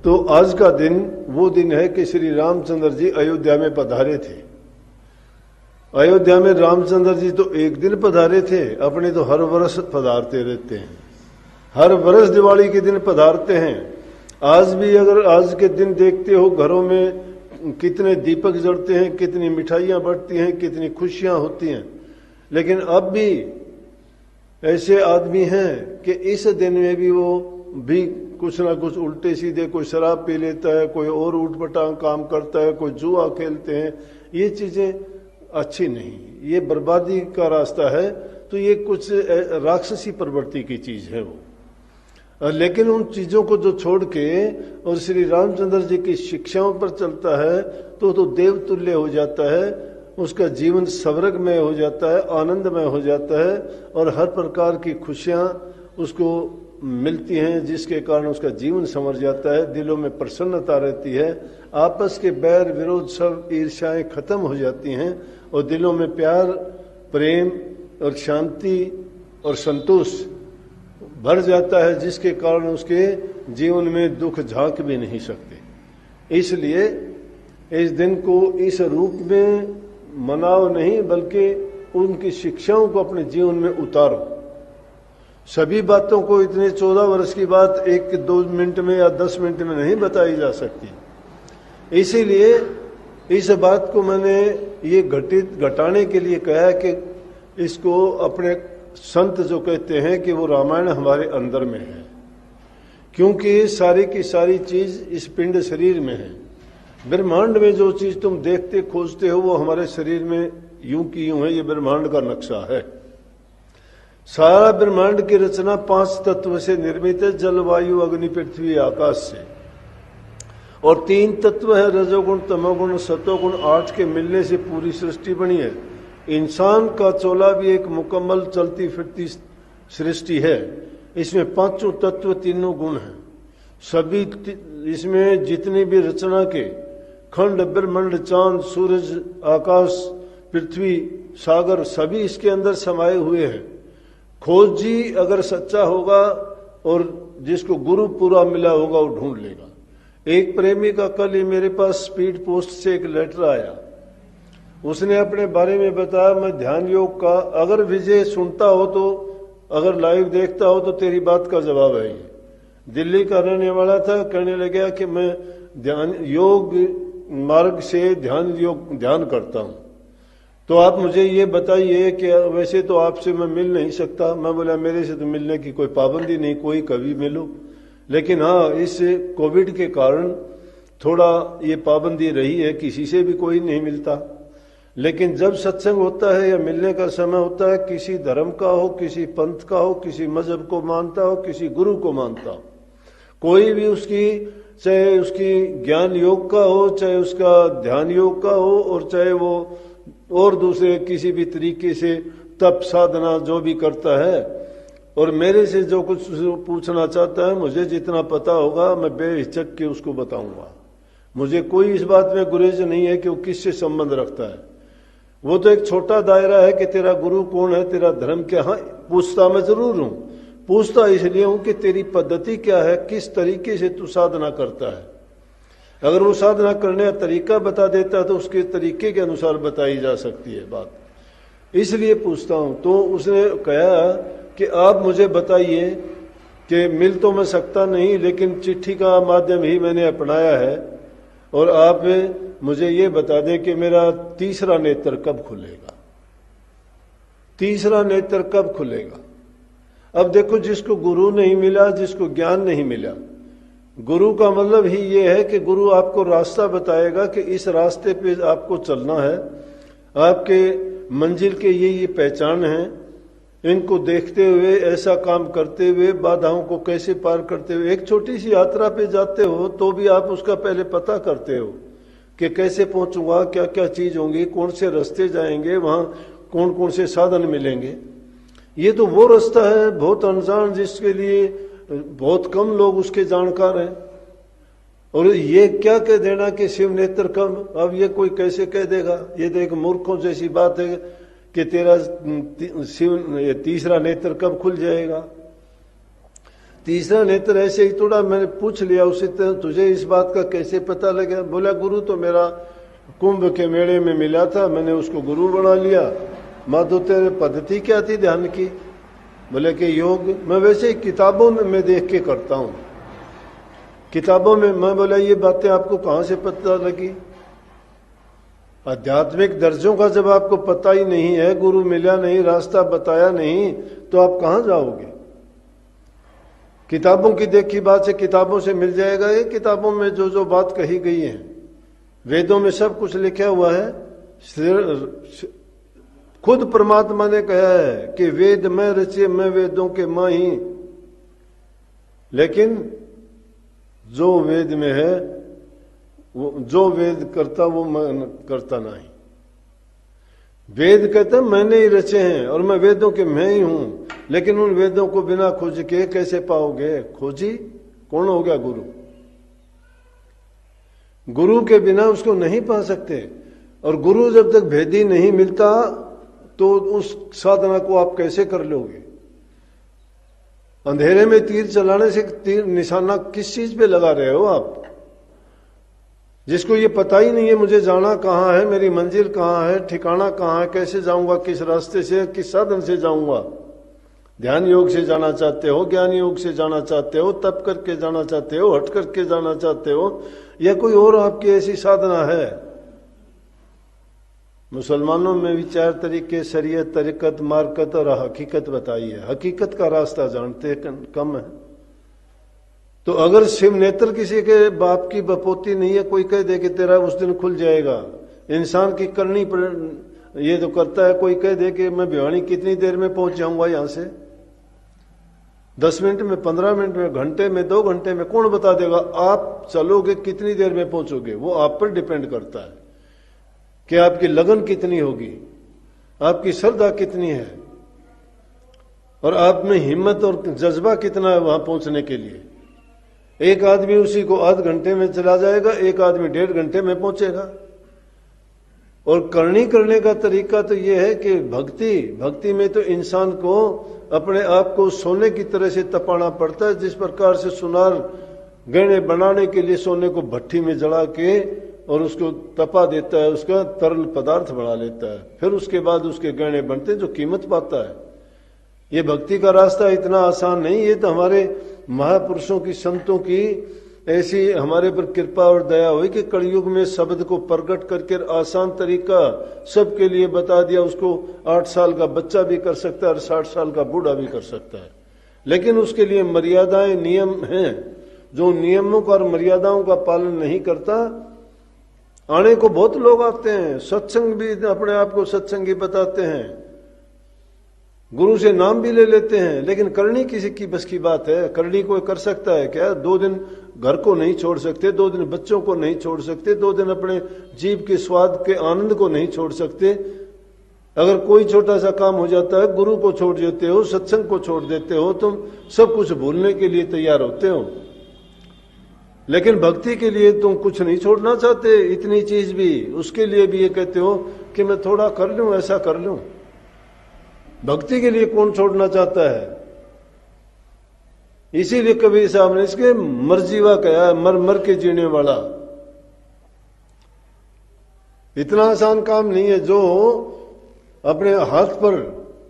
तो आज का दिन वो दिन है कि श्री रामचंद्र जी अयोध्या में पधारे थे। अयोध्या में रामचंद्र जी तो एक दिन पधारे थे, अपने तो हर वर्ष पधारते रहते हैं, हर वर्ष दिवाली के दिन पधारते हैं। आज भी अगर आज के दिन देखते हो घरों में कितने दीपक जलते हैं, कितनी मिठाइयां बढ़ती हैं, कितनी खुशियां होती हैं। लेकिन अब भी ऐसे आदमी हैं कि इस दिन में भी वो भी कुछ ना कुछ उल्टे सीधे, कोई शराब पी लेता है, कोई और उठपटांग काम करता है, कोई जुआ खेलते हैं। ये चीजें अच्छी नहीं, ये बर्बादी का रास्ता है। तो ये कुछ राक्षसी प्रवृत्ति की चीज है वो। लेकिन उन चीजों को जो छोड़ के और श्री रामचंद्र जी की शिक्षाओं पर चलता है तो देवतुल्य हो जाता है, उसका जीवन स्वर्गमय हो जाता है, आनंदमय हो जाता है और हर प्रकार की खुशियां उसको मिलती हैं, जिसके कारण उसका जीवन संवर जाता है, दिलों में प्रसन्नता रहती है, आपस के बैर विरोध सब ईर्ष्याएं खत्म हो जाती हैं और दिलों में प्यार, प्रेम और शांति और संतोष भर जाता है, जिसके कारण उसके जीवन में दुख झांक भी नहीं सकते। इसलिए इस दिन को इस रूप में मनाओ नहीं, बल्कि उनकी शिक्षाओं को अपने जीवन में उतारो। सभी बातों को इतने 14 वर्ष की बात 1-2 मिनट में या 10 मिनट में नहीं बताई जा सकती। इसीलिए इस बात को मैंने ये घटाने के लिए कहा कि इसको अपने संत जो कहते हैं कि वो रामायण हमारे अंदर में है, क्योंकि सारी की सारी चीज इस पिंड शरीर में है। ब्रह्मांड में जो चीज तुम देखते खोजते हो वो हमारे शरीर में यूं की यूं है। ये ब्रह्मांड का नक्शा है। सारा ब्रह्मांड की रचना 5 तत्व से निर्मित है, जल, वायु, अग्नि, पृथ्वी, आकाश से। और 3 तत्व है, रजोगुण, तमोगुण, सतोगुण। 8 के मिलने से पूरी सृष्टि बनी है। इंसान का चोला भी एक मुकम्मल चलती फिरती सृष्टि है। इसमें 5 तत्व, 3 गुण हैं। सभी इसमें जितनी भी रचना के खंड, ब्रह्मांड, चांद, सूरज, आकाश, पृथ्वी, सागर, सभी इसके अंदर समाये हुए हैं। खोजी अगर सच्चा होगा और जिसको गुरु पूरा मिला होगा वो ढूंढ लेगा। एक प्रेमी का कल ही मेरे पास स्पीड पोस्ट से एक लेटर आया। उसने अपने बारे में बताया, मैं ध्यान योग का, अगर विजय सुनता हो तो, अगर लाइव देखता हो तो तेरी बात का जवाब है ये। दिल्ली का रहने वाला था, कहने लगा कि मैं ध्यान योग मार्ग से ध्यान करता हूं, तो आप मुझे ये बताइए कि वैसे तो आपसे मैं मिल नहीं सकता। मैं बोला मेरे से तो मिलने की कोई पाबंदी नहीं, कोई कभी मिलो, लेकिन हाँ इस कोविड के कारण थोड़ा ये पाबंदी रही है, किसी से भी कोई नहीं मिलता। लेकिन जब सत्संग होता है या मिलने का समय होता है, किसी धर्म का हो, किसी पंथ का हो, किसी मजहब को मानता हो, किसी गुरु को मानता हो, कोई भी उसकी, चाहे उसकी ज्ञान योग का हो, चाहे उसका ध्यान योग का हो, और चाहे वो और दूसरे किसी भी तरीके से तप साधना जो भी करता है, और मेरे से जो कुछ पूछना चाहता है, मुझे जितना पता होगा मैं बेहिचक के उसको बताऊंगा। मुझे कोई इस बात में गुरेज नहीं है कि वो किससे संबंध रखता है। वो तो एक छोटा दायरा है कि तेरा गुरु कौन है, तेरा धर्म क्या है। पूछता मैं जरूर हूं, पूछता इसलिए हूं कि तेरी पद्धति क्या है, किस तरीके से तू साधना करता है। अगर वो साधना करने का तरीका बता देता है तो उसके तरीके के अनुसार बताई जा सकती है बात, इसलिए पूछता हूं। तो उसने कहा कि आप मुझे बताइए कि मिल तो मैं सकता नहीं, लेकिन चिट्ठी का माध्यम ही मैंने अपनाया है, और आप मुझे ये बता दें कि मेरा तीसरा नेत्र कब खुलेगा, तीसरा नेत्र कब खुलेगा। अब देखो, जिसको गुरु नहीं मिला, जिसको ज्ञान नहीं मिला, गुरु का मतलब ही ये है कि गुरु आपको रास्ता बताएगा कि इस रास्ते पे आपको चलना है, आपके मंजिल के ये पहचान है, इनको देखते हुए, ऐसा काम करते हुए, बाधाओं को कैसे पार करते हुए। एक छोटी सी यात्रा पे जाते हो तो भी आप उसका पहले पता करते हो कि कैसे पहुंचूंगा, क्या क्या चीज होंगी, कौन से रास्ते जाएंगे, वहां कौन कौन से साधन मिलेंगे। ये तो वो रास्ता है बहुत अनजान, जिसके लिए बहुत कम लोग उसके जानकार हैं। और ये क्या कह देना कि शिव नेत्र कम, अब ये कोई कैसे कह देगा। ये तो एक मूर्खों जैसी बात है कि तेरा शिव तीसरा नेत्र कब खुल जाएगा। तीसरा नेत्र ऐसे ही तोड़ा। मैंने पूछ लिया उससे, तुझे इस बात का कैसे पता लगा? बोला गुरु तो मेरा कुंभ के मेले में मिला था, मैंने उसको गुरु बना लिया। माधो तेरे पद्धति क्या थी ध्यान की? बोले कि योग। मैं वैसे ही किताबों में मैं देख के करता हूँ, किताबों में। मैं बोला ये बातें आपको कहाँ से पता लगी? आध्यात्मिक दर्जों का जब आपको पता ही नहीं है, गुरु मिला नहीं, रास्ता बताया नहीं, तो आप कहाँ जाओगे? किताबों की देखी बात से किताबों से मिल जाएगा? ये किताबों में जो जो बात कही गई है, वेदों में सब कुछ लिखा हुआ है। खुद परमात्मा ने कहा है कि वेद मैं रचे, मैं वेदों के माही। लेकिन जो वेद में है, वो जो वेद करता वो मैं करता नहीं। वेद कहते मैंने ही रचे हैं और मैं वेदों के मैं ही हूं, लेकिन उन वेदों को बिना खोज के कैसे पाओगे? खोजी कौन हो गया? गुरु। गुरु के बिना उसको नहीं पा सकते। और गुरु जब तक भेदी नहीं मिलता तो उस साधना को आप कैसे कर लोगे? अंधेरे में तीर चलाने से तीर निशाना किस चीज पे लगा रहे हो आप? जिसको ये पता ही नहीं है मुझे जाना कहाँ है, मेरी मंजिल कहाँ है, ठिकाना कहाँ है, कैसे जाऊंगा, किस रास्ते से, किस साधन से जाऊंगा। ध्यान योग से जाना चाहते हो, ज्ञान योग से जाना चाहते हो, तप करके जाना चाहते हो, हट करके जाना चाहते हो, या कोई और आपकी ऐसी साधना है? मुसलमानों में भी 4 तरीके, शरीयत, तरीकत, मार्कत और हकीकत बताई है। हकीकत का रास्ता जानते कम है। तो अगर शिव नेत्र किसी के बाप की बपोती नहीं है, कोई कह दे कि तेरा उस दिन खुल जाएगा। इंसान की करनी पर ये तो करता है। कोई कह दे कि मैं भिवानी कितनी देर में पहुंच जाऊंगा यहां से, 10 मिनट में, 15 मिनट में, घंटे में, 2 घंटे में, कौन बता देगा? आप चलोगे कितनी देर में पहुंचोगे, वो आप पर डिपेंड करता है कि आपकी लगन कितनी होगी, आपकी श्रद्धा कितनी है, और आप में हिम्मत और जज्बा कितना है वहां पहुंचने के लिए। एक आदमी उसी को आध घंटे में चला जाएगा, एक आदमी 1.5 घंटे में पहुंचेगा। और करनी करने का तरीका तो यह है कि भक्ति में तो इंसान को अपने आप को सोने की तरह से तपाना पड़ता है। जिस प्रकार से सुनार गहने बनाने के लिए सोने को भट्टी में जला के और उसको तपा देता है, उसका तरल पदार्थ बना लेता है, फिर उसके बाद उसके गहने बनते हैं जो कीमत पाता है। ये भक्ति का रास्ता इतना आसान नहीं। ये तो हमारे महापुरुषों की, संतों की ऐसी हमारे पर कृपा और दया हुई कि कलयुग में शब्द को प्रकट करके आसान तरीका सबके लिए बता दिया। उसको 8 साल का बच्चा भी कर सकता है और 60 साल का बूढ़ा भी कर सकता है। लेकिन उसके लिए मर्यादाएं, नियम हैं। जो नियमों का और मर्यादाओं का पालन नहीं करता, आने को बहुत लोग आते हैं, सत्संग भी अपने आप को सत्संगी बताते हैं, गुरु से नाम भी ले लेते हैं, लेकिन करनी किसी की बस की बात है? करनी कोई कर सकता है क्या? 2 दिन घर को नहीं छोड़ सकते, 2 दिन बच्चों को नहीं छोड़ सकते, 2 दिन अपने जीव के स्वाद के आनंद को नहीं छोड़ सकते। अगर कोई छोटा सा काम हो जाता है, गुरु को छोड़ देते हो, सत्संग को छोड़ देते हो, तुम सब कुछ भूलने के लिए तैयार होते हो। लेकिन भक्ति के लिए तुम कुछ नहीं छोड़ना चाहते, इतनी चीज भी। उसके लिए भी ये कहते हो कि मैं थोड़ा कर लूं, ऐसा कर लूं। भक्ति के लिए कौन छोड़ना चाहता है? इसीलिए कबीर साहब ने इसके मरजीवा कहा है, मर मर के जीने वाला। इतना आसान काम नहीं है जो अपने हाथ पर।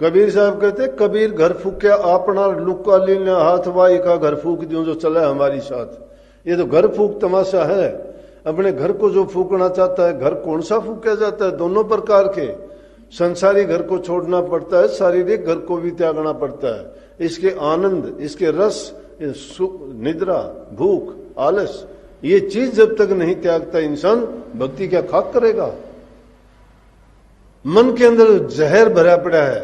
कबीर साहब कहते, कबीर घर फूक्या अपना लुका लेना, हाथ वाई का घर फूक दियो जो चला हमारी साथ। ये तो घर फूक तमाशा है। अपने घर को जो फूकना चाहता है, घर कौन सा फूका जाता है? दोनों प्रकार के। संसारी घर को छोड़ना पड़ता है, शारीरिक घर को भी त्यागना पड़ता है। इसके आनंद, इसके रस, निद्रा, भूख, आलस, ये चीज जब तक नहीं त्यागता इंसान, भक्ति क्या खाक करेगा? मन के अंदर जहर भरा पड़ा है,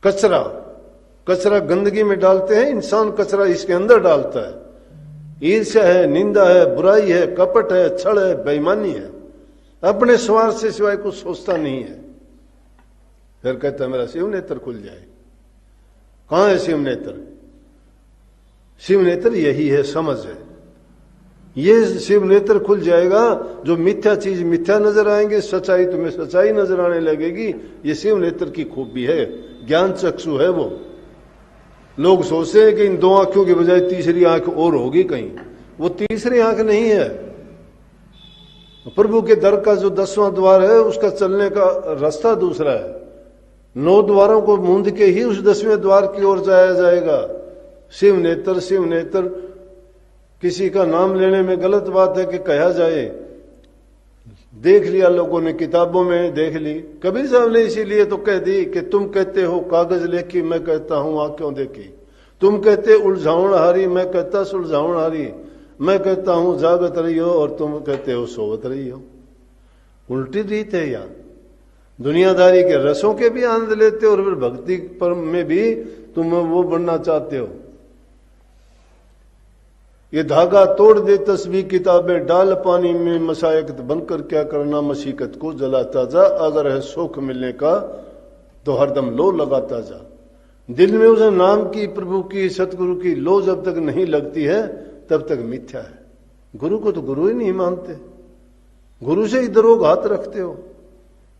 कचरा गंदगी में डालते हैं इंसान, कचरा इसके अंदर डालता है। ईर्ष्या है, निंदा है, बुराई है, कपट है, छल है, बेईमानी है, अपने स्वार्थ से सिवाय कुछ सोचता नहीं है। फिर कहता है मेरा शिव नेत्र खुल जाए। कहां है शिव नेत्र? शिव नेत्र यही है, समझ है। ये शिव नेत्र खुल जाएगा, जो मिथ्या चीज मिथ्या नजर आएंगे, सच्चाई तुम्हें सच्चाई नजर आने लगेगी। ये शिव नेत्र की खूबी है, ज्ञान चक्षु है वो। लोग सोचते हैं कि इन 2 आंखों की बजाय तीसरी आंख और होगी कहीं, वो तीसरी आंख नहीं है। प्रभु के दर का जो 10वां द्वार है उसका चलने का रास्ता दूसरा है। 9 द्वारों को मूंद के ही उस 10वें द्वार की ओर जाया जाएगा। शिव नेत्र, शिव नेत्र, किसी का नाम लेने में गलत बात है कि कहा जाए। देख लिया लोगों ने, किताबों में देख ली। कबीर साहब ने इसीलिए तो कह दी कि तुम कहते हो कागज लेखी, मैं कहता हूं आंखों देखी। तुम कहते उलझाउण हारी, मैं कहता सुलझाउण हारी। मैं कहता हूं जागत रही हो और तुम कहते हो सोवत रही हो। उल्टी रीत है या दुनियादारी के रसों के भी आनंद लेते हो और फिर भक्ति पर में भी तुम वो बनना चाहते हो। ये धागा तोड़ दे तस्बीह किताबें, डाल पानी में मशायकत बनकर क्या करना, मशीकत को जलाता जा। अगर है सुख मिलने का तो हरदम लो लगाता जा। दिल में उस नाम की, प्रभु की, सतगुरु की लो जब तक नहीं लगती है तब तक मिथ्या है। गुरु को तो गुरु ही नहीं मानते, गुरु से इधर वो हाथ रखते हो।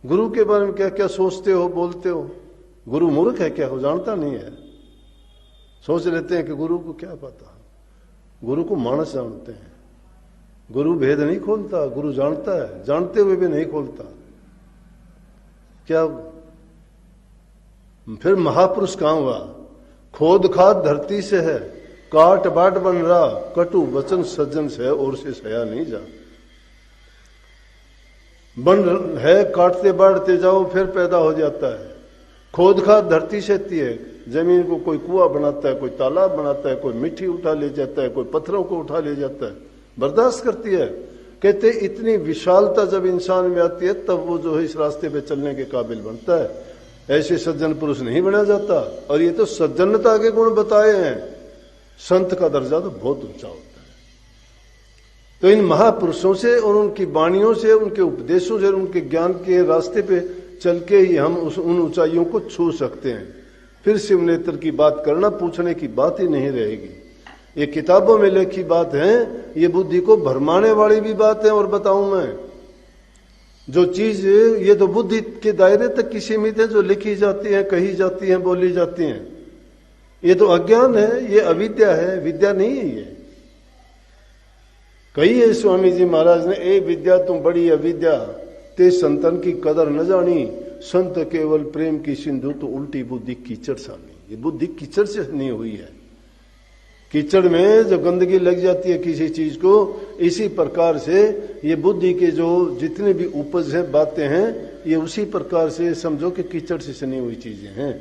गुरु के बारे में क्या क्या सोचते हो, बोलते हो। गुरु मूर्ख है क्या? वो जानता नहीं है। सोच लेते हैं कि गुरु को क्या पता। गुरु को मानस जानते हैं। गुरु भेद नहीं खोलता, गुरु जानता है, जानते हुए भी नहीं खोलता। क्या फिर महापुरुष कहां हुआ? खोद खाद धरती से है, काट बाट बन रहा, कटु वचन सज्जन से है और से सया नहीं जा। बन है, काटते बाढ़ते जाओ फिर पैदा हो जाता है। खोद खाद धरती से आती है। जमीन को कोई कुआं बनाता है, कोई तालाब बनाता है, कोई मिट्टी उठा ले जाता है, कोई पत्थरों को उठा ले जाता है, बर्दाश्त करती है। कहते इतनी विशालता जब इंसान में आती है तब वो जो है इस रास्ते पे चलने के काबिल बनता है। ऐसे सज्जन पुरुष नहीं बना जाता। और ये तो सज्जनता के गुण बताए हैं। संत का दर्जा तो बहुत ऊंचा होता है। तो इन महापुरुषों से और उनकी वाणियों से, उनके उपदेशों से, उनके ज्ञान के रास्ते पे चल के ही हम उन ऊंचाइयों को छू सकते हैं। फिर शिव नेत्र की बात करना, पूछने की बात ही नहीं रहेगी। ये किताबों में लिखी बात है, ये बुद्धि को भरमाने वाली भी बात है। और बताऊं मैं, जो चीज ये तो बुद्धि के दायरे तक की सीमित है, जो लिखी जाती है, कही जाती है, बोली जाती है, ये तो अज्ञान है, ये अविद्या है, विद्या नहीं है। ये कही है स्वामी जी महाराज ने, ए विद्या तुम बड़ी अविद्या, ते संतन की कदर न जानी, संत केवल प्रेम की सिंधु तो उल्टी बुद्धि कीचड़ सानी। ये बुद्धि कीचड़ से नहीं हुई है। कीचड़ में जो गंदगी लग जाती है किसी चीज को, इसी प्रकार से ये बुद्धि के जो जितने भी उपज है, बातें हैं, ये उसी प्रकार से समझो कि कीचड़ से सनी हुई चीजें हैं।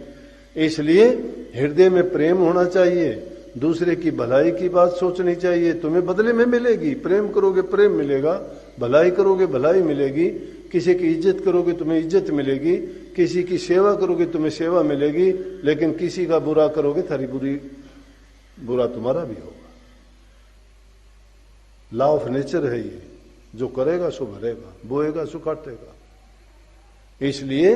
इसलिए हृदय में प्रेम होना चाहिए, दूसरे की भलाई की बात सोचनी चाहिए। तुम्हें बदले में मिलेगी, प्रेम करोगे प्रेम मिलेगा, भलाई करोगे भलाई मिलेगी, किसी की इज्जत करोगे तुम्हें इज्जत मिलेगी, किसी की सेवा करोगे तुम्हें सेवा मिलेगी। लेकिन किसी का बुरा करोगे थारी बुरा तुम्हारा भी होगा। लॉ ऑफ नेचर है ये, जो करेगा सो भरेगा, बोएगा सो काटेगा। इसलिए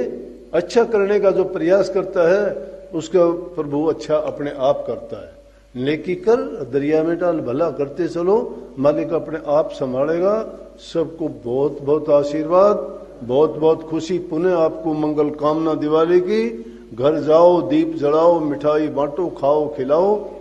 अच्छा करने का जो प्रयास करता है उसका प्रभु अच्छा अपने आप करता है। नेकी कर दरिया में डाल, भला करते चलो, मालिक अपने आप संभालेगा। सबको बहुत बहुत आशीर्वाद, बहुत बहुत खुशी। पुनः आपको मंगल कामना दिवाली की। घर जाओ, दीप जलाओ, मिठाई बांटो, खाओ खिलाओ।